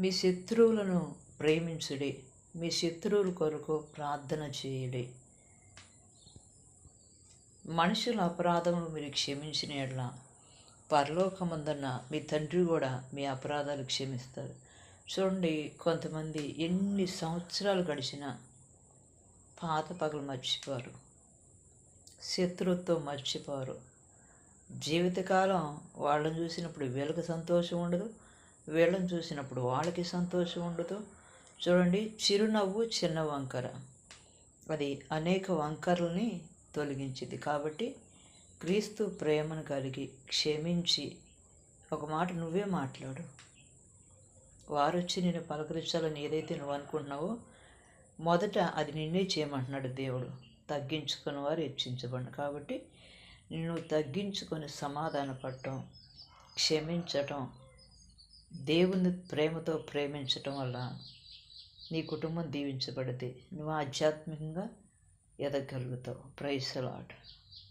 మీ శత్రువులను ప్రేమించుడి, మీ శత్రువుల కొరకు ప్రార్థన చేయుడి. మనుషుల అపరాధములు మీరు క్షమించిన యెడల పరలోకమందున్న మీ తండ్రి కూడా మీ అపరాధాలు క్షమిస్తారు. చూడండి, కొంతమంది ఎన్ని సంవత్సరాలు గడిచినా పాత పగలు మర్చిపోరు, శత్రుత్వం మర్చిపోరు. జీవితకాలం వాళ్ళని చూసినప్పుడు వీళ్ళకి సంతోషం ఉండదు, వీళ్ళని చూసినప్పుడు వాళ్ళకి సంతోషం ఉండదు. చూడండి, చిరునవ్వు చిన్న వంకర, అది అనేక వంకరల్ని తొలగించింది. కాబట్టి క్రీస్తు ప్రేమను కలిగి క్షమించి ఒక మాట నువ్వే మాట్లాడు. వారు వచ్చి నిన్ను పలకరించాలని ఏదైతే నువ్వు అనుకుంటున్నావో మొదట అది నిన్నే చేయమంటున్నాడు దేవుడు. తగ్గించుకుని వారు హెచ్చించబడి. కాబట్టి నిన్ను తగ్గించుకొని సమాధాన పడటం, క్షమించటం, దేవుని ప్రేమతో ప్రేమించటం వల్ల నీ కుటుంబం దీవించబడితే నువ్వు ఆధ్యాత్మికంగా ఎదగలుగుతావు. Praise the lord.